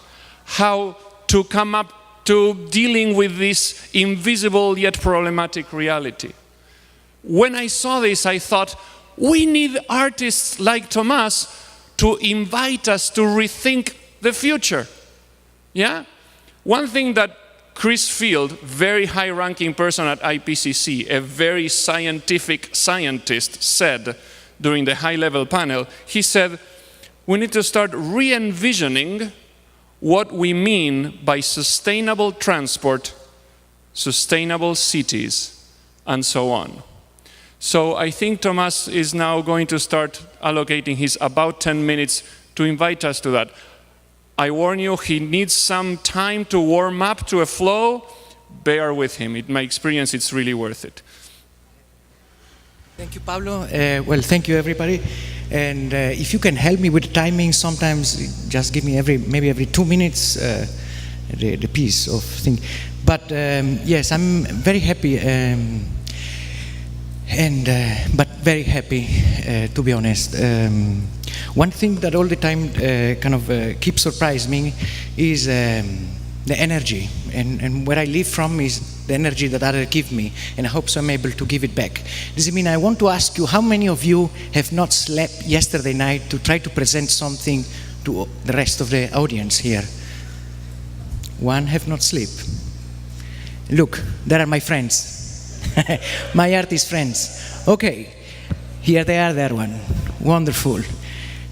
how to come up to dealing with this invisible yet problematic reality. When I saw this, I thought, we need artists like Tomás to invite us to rethink the future. Yeah? One thing that Chris Field, very high-ranking person at IPCC, a very scientific scientist, said during the high-level panel, he said, we need to start re-envisioning what we mean by sustainable transport, sustainable cities, and so on. So I think Tomás is now going to start allocating his about 10 minutes to invite us to that. I warn you, he needs some time to warm up to a flow. Bear with him. In my experience, it's really worth it. Thank you, Pablo. Well, thank you, everybody. And if you can help me with the timing, sometimes just give me maybe every 2 minutes the piece of thing. But yes, I'm very happy, but very happy, to be honest. One thing that all the time kind of keeps surprising me is the energy. And where I live from is the energy that others give me. And I hope so I'm able to give it back. Does it mean I want to ask you, how many of you have not slept yesterday night to try to present something to the rest of the audience here? One have not slept. Look, there are my friends. My artist friends. Okay, here they are, there one. Wonderful.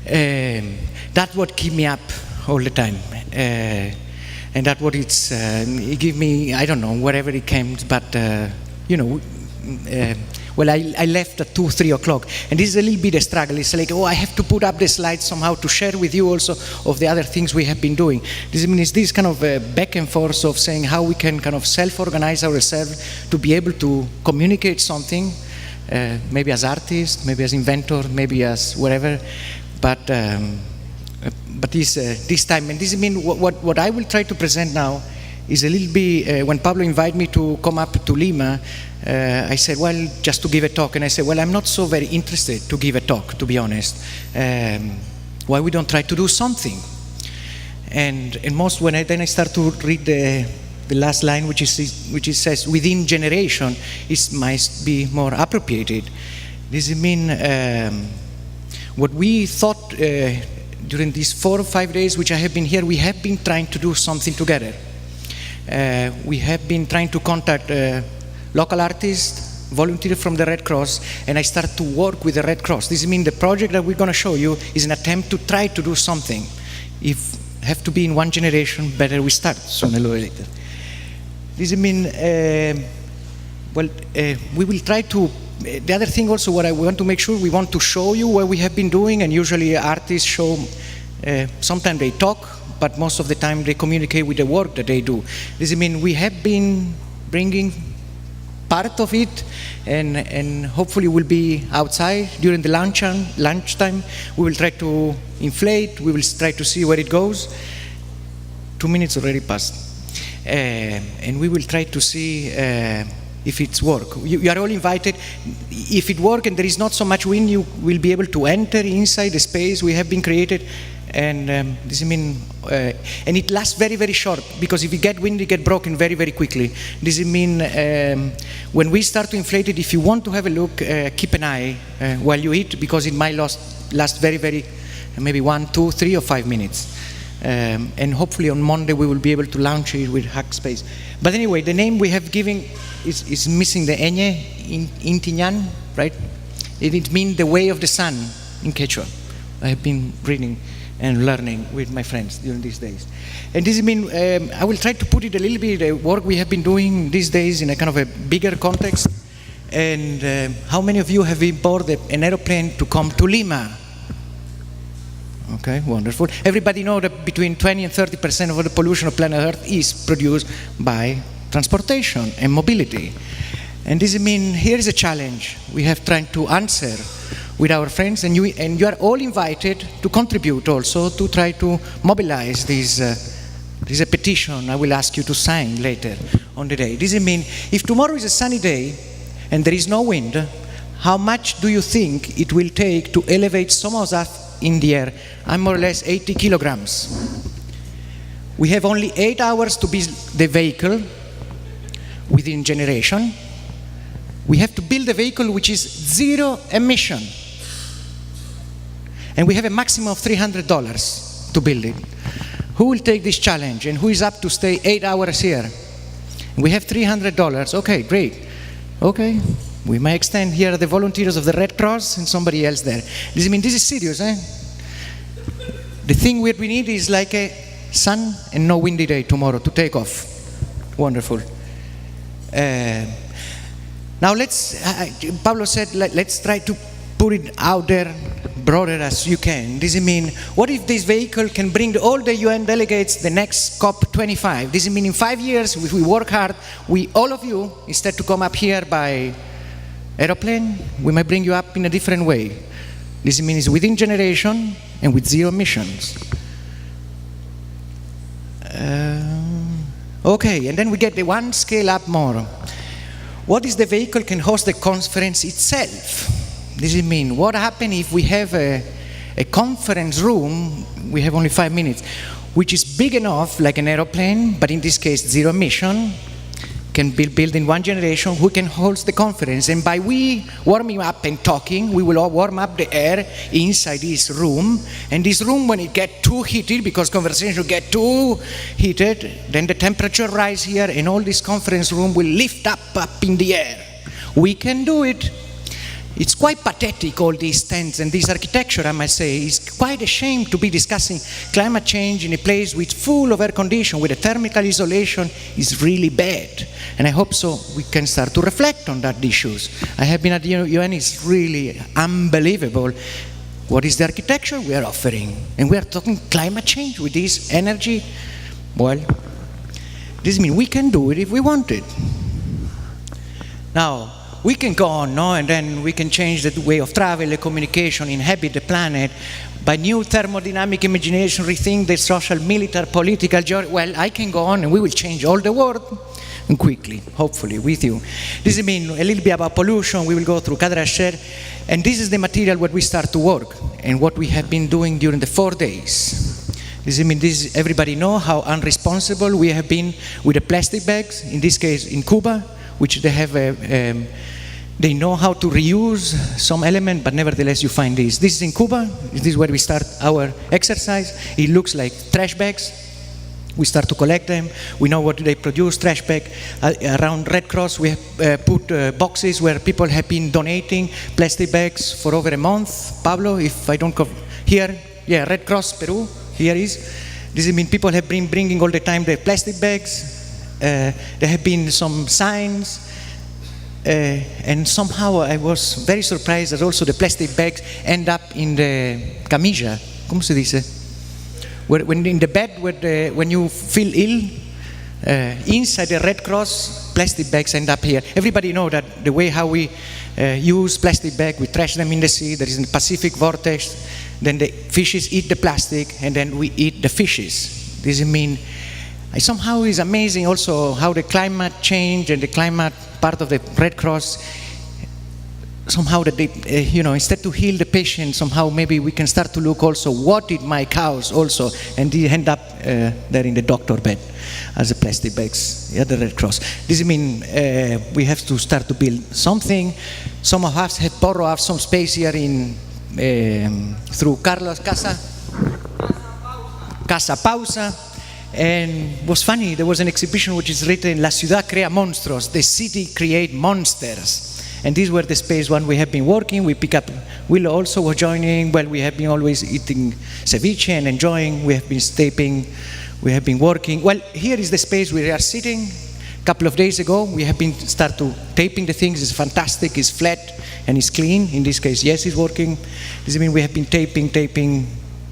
That's what keep me up all the time. And that's what it give me, I don't know, wherever it came, but, well, well, I left at 2, 3 o'clock. And this is a little bit a struggle. It's like, I have to put up the slides somehow to share with you also of the other things we have been doing. This means this kind of back and forth of saying how we can kind of self-organize ourselves to be able to communicate something, maybe as artists, maybe as inventor, maybe as whatever. But this time, and this means what I will try to present now is a little bit, when Pablo invited me to come up to Lima, I said, well, just to give a talk. And I said, well, I'm not so very interested to give a talk, to be honest. Why we don't try to do something? And most when I start to read the last line, which says, within generation, it might be more appropriated. This means what we thought during these 4 or 5 days which I have been here, we have been trying to do something together. We have been trying to contact local artists, volunteers from the Red Cross, and I started to work with the Red Cross. This means the project that we're going to show you is an attempt to try to do something. If have to be in one generation, better we start sooner or later. This means, we will try to, the other thing also what I want to make sure, we want to show you what we have been doing, and usually artists show, sometimes they talk, but most of the time they communicate with the work that they do. This means we have been bringing part of it, and hopefully we'll be outside during the lunchtime. We will try to inflate, we will try to see where it goes. 2 minutes already passed. And we will try to see if it's work. You are all invited. If it works and there is not so much wind, you will be able to enter inside the space we have been created. And this means, and it lasts very, very short, because if you get wind, it get broken very, very quickly. This means when we start to inflate it, if you want to have a look, keep an eye while you eat, because it might last very, very, maybe 1, 2, 3, or 5 minutes. And hopefully on Monday we will be able to launch it with Hackspace. But anyway, the name we have given is missing the Enye, Intinyan, right? It means the way of the sun in Quechua. I have been reading and learning with my friends during these days. And this means, I will try to put it a little bit, the work we have been doing these days in a kind of a bigger context. And how many of you have been board an aeroplane to come to Lima? Okay, wonderful. Everybody knows that between 20 and 30% of the pollution of planet Earth is produced by transportation and mobility. And this means, here is a challenge we have tried to answer with our friends, and you are all invited to contribute also to try to mobilize this is a petition I will ask you to sign later on the day. This means, if tomorrow is a sunny day and there is no wind, how much do you think it will take to elevate some of us in the air? I'm more or less 80 kilograms. We have only 8 hours to build the vehicle within generation. We have to build a vehicle which is 0 emission. And we have a maximum of $300 to build it. Who will take this challenge, and who is up to stay 8 hours here? We have $300. Okay, great. Okay, we may extend. Here are the volunteers of the Red Cross and somebody else there. This means this is serious, eh? The thing we need is like a sun and no windy day tomorrow to take off. Wonderful. Now Pablo said, let's try to put it out there broader as you can. This means, what if this vehicle can bring all the UN delegates the next COP25? This means in 5 years, if we work hard, all of you, instead to come up here by aeroplane, we might bring you up in a different way. This means within generation and with 0 emissions. Okay, and then we get the one scale up more. What is the vehicle can host the conference itself? This means, what happens if we have a conference room, we have only 5 minutes, which is big enough, like an aeroplane, but in this case 0 emission, can be built in one generation, who can host the conference. And by we warming up and talking, we will all warm up the air inside this room. And this room, when it gets too heated, because conversation get too heated, then the temperature rise here, and all this conference room will lift up in the air. We can do it. It's quite pathetic, all these tents and this architecture, I must say. It's quite a shame to be discussing climate change in a place with full of air condition, with a thermal isolation is really bad. And I hope so we can start to reflect on that issues. I have been at the UN, it's really unbelievable. What is the architecture we are offering? And we are talking climate change with this energy. Well, this means we can do it if we want it. Now, we can go on, no? And then we can change the way of travel, the communication, inhabit the planet by new thermodynamic imagination, rethink the social, military, political journey. Well, I can go on and we will change all the world and quickly, hopefully, with you. This means a little bit about pollution. We will go through Kadra Share. And this is the material where we start to work and what we have been doing during the 4 days. This means everybody know how unresponsible we have been with the plastic bags, in this case in Cuba, which they have they know how to reuse some element, but nevertheless you find this. This is in Cuba. This is where we start our exercise. It looks like trash bags. We start to collect them. We know what they produce, trash bag. Around Red Cross, we have put boxes where people have been donating plastic bags for over a month. Pablo, if I don't go here, yeah, Red Cross, Peru, here is. This means people have been bringing all the time their plastic bags. There have been some signs. And somehow I was very surprised that also the plastic bags end up in the camilla. ¿Cómo se dice? When in the bed, when you feel ill, inside the Red Cross, plastic bags end up here. Everybody know that the way how we use plastic bag, we trash them in the sea. There is a Pacific vortex. Then the fishes eat the plastic, and then we eat the fishes. This means somehow it's amazing also how the climate change and the climate part of the Red Cross, somehow that they, instead to heal the patient, somehow maybe we can start to look also what did my cows also, and they end up there in the doctor bed as a plastic bags at the Red Cross. This means we have to start to build something. Some of us have borrowed some space here in through Carlos Casa Pausa. And it was funny, there was an exhibition which is written, La ciudad crea monstruos, the city create monsters. And these were the space when we have been working. We pick up, Willow also was joining. Well, we have been always eating ceviche and enjoying. We have been taping, we have been working. Well, here is the space we are sitting. A couple of days ago, we have been start to taping the things. It's fantastic, it's flat and it's clean. In this case, yes, it's working. This means we have been taping.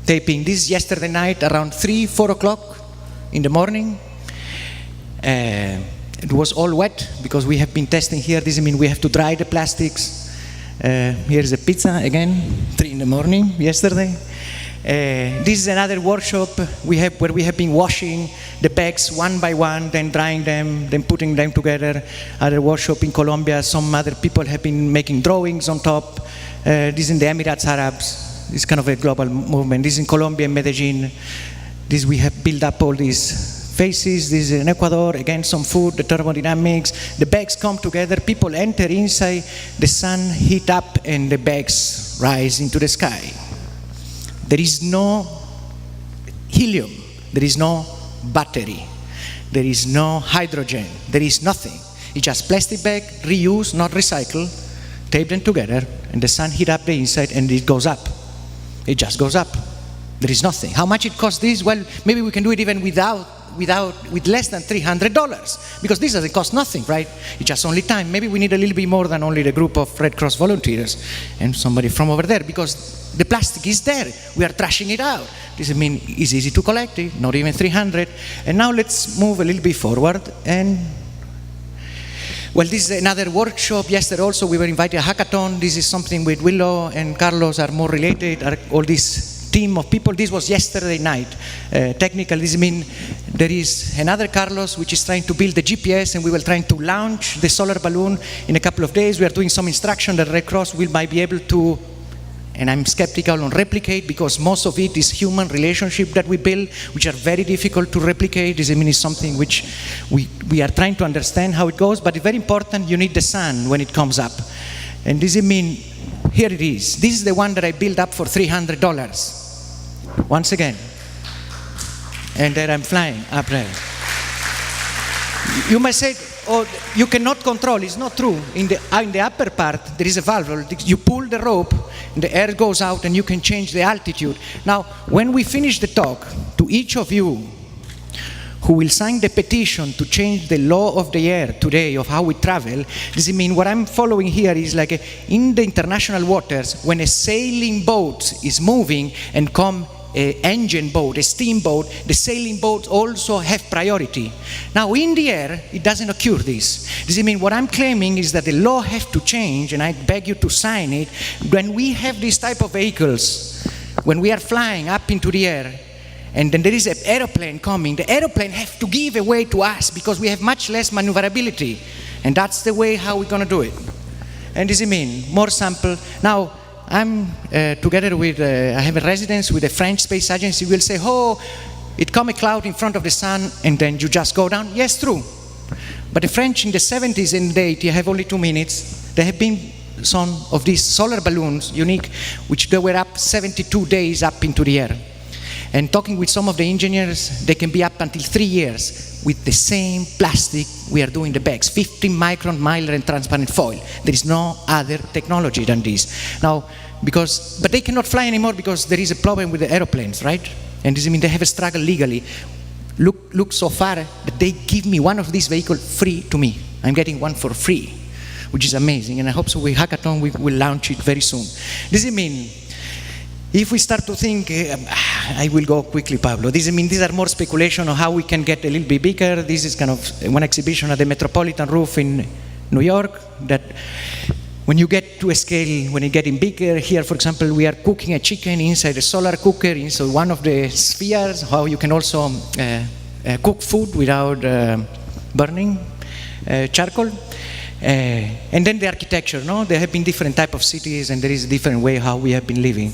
This is yesterday night around 3-4 o'clock. In the morning, it was all wet because we have been testing here. This means we have to dry the plastics. Here's the pizza again, 3 in the morning yesterday. This is another workshop where we have been washing the bags one by one, then drying them, then putting them together. Other workshop in Colombia, some other people have been making drawings on top. This is in the Emirates Arabs. This is kind of a global movement. This is in Colombia, Medellin. This we have built up all these faces. This is in Ecuador, again some food, the thermodynamics. The bags come together, people enter inside, the sun heat up and the bags rise into the sky. There is no helium, there is no battery, there is no hydrogen, there is nothing. It's just plastic bag, reuse, not recycle, tape them together and the sun heat up the inside and it goes up. It just goes up. There is nothing. How much it costs this? Well, maybe we can do it even with less than $300 because this doesn't cost nothing, right? It's just only time. Maybe we need a little bit more than only the group of Red Cross volunteers and somebody from over there because the plastic is there. We are trashing it out. This means it's easy to collect it, not even 300. And now let's move a little bit forward and well, this is another workshop. Yesterday also we were invited to a hackathon. This is something with Willow and Carlos are more related, all these team of people. This was yesterday night. Technically, this means there is another Carlos which is trying to build the GPS and we were trying to launch the solar balloon in a couple of days. We are doing some instruction that Red Cross might be able to, and I'm skeptical on replicate because most of it is human relationship that we build, which are very difficult to replicate. This means something which we are trying to understand how it goes, but it's very important. You need the sun when it comes up. And this means, here it is. This is the one that I built up for $300. Once again. And there I'm flying up there. You might say, oh, you cannot control. It's not true. In the upper part, there is a valve. You pull the rope, and the air goes out, and you can change the altitude. Now, when we finish the talk, to each of you who will sign the petition to change the law of the air today of how we travel, does it mean what I'm following here is like in the international waters, when a sailing boat is moving and come an engine boat, a steamboat, the sailing boats also have priority. Now in the air, it doesn't occur this. Does it mean what I'm claiming is that the law has to change, and I beg you to sign it, when we have this type of vehicles, when we are flying up into the air, and then there is an aeroplane coming, the aeroplane has to give away to us because we have much less maneuverability. And that's the way how we're going to do it. And does it mean more sample? Now, I'm together with, I have a residence with a French space agency. We'll say, oh, it come a cloud in front of the sun and then you just go down. Yes, true. But the French in the 70s and the 80s have only 2 minutes. There have been some of these solar balloons, unique, which they were up 72 days up into the air. And talking with some of the engineers, they can be up until 3 years with the same plastic we are doing the bags, 15 micron mild and transparent foil. There is no other technology than this. Now, but they cannot fly anymore because there is a problem with the aeroplanes, right? And does it mean they have a struggle legally? Look so far that they give me one of these vehicles free to me. I'm getting one for free, which is amazing. And I hope so with Hackathon we will launch it very soon. Does it mean if we start to think, I will go quickly, Pablo. These are more speculation on how we can get a little bit bigger. This is kind of one exhibition at the Metropolitan Roof in New York, that when you get to a scale, when it's getting bigger, here, for example, we are cooking a chicken inside a solar cooker, inside one of the spheres, how you can also cook food without burning charcoal. And then the architecture, no? There have been different type of cities, and there is a different way how we have been living.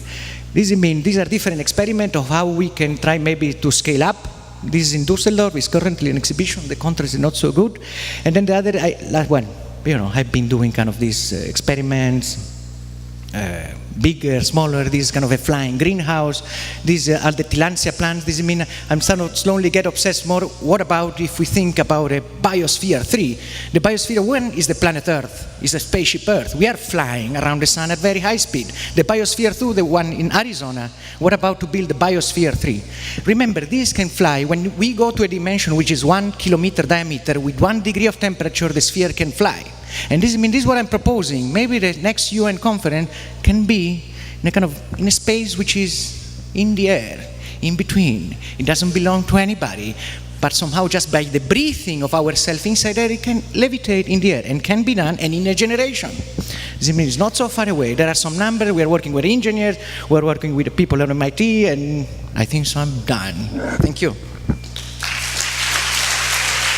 These are different experiments of how we can try maybe to scale up. This is in Düsseldorf, it's currently an exhibition, the contrast is not so good. And then the other, last one, I've been doing kind of these experiments, bigger, smaller, this is kind of a flying greenhouse. These are the Tillandsia plants. This means I'm starting to slowly get obsessed more. What about if we think about a Biosphere 3? The Biosphere 1 is the planet Earth, is a spaceship Earth. We are flying around the sun at very high speed. The Biosphere 2, the one in Arizona, what about to build the Biosphere 3? Remember, these can fly. When we go to a dimension which is 1 kilometer diameter, with 1 degree of temperature, the sphere can fly. And this is what I'm proposing. Maybe the next UN conference can be in a space which is in the air, in between. It doesn't belong to anybody, but somehow just by the breathing of ourselves inside there, it can levitate in the air and can be done, and in a generation. This means it's not so far away. There are some numbers. We are working with engineers. We're working with the people at MIT, and I think so I'm done. Thank you.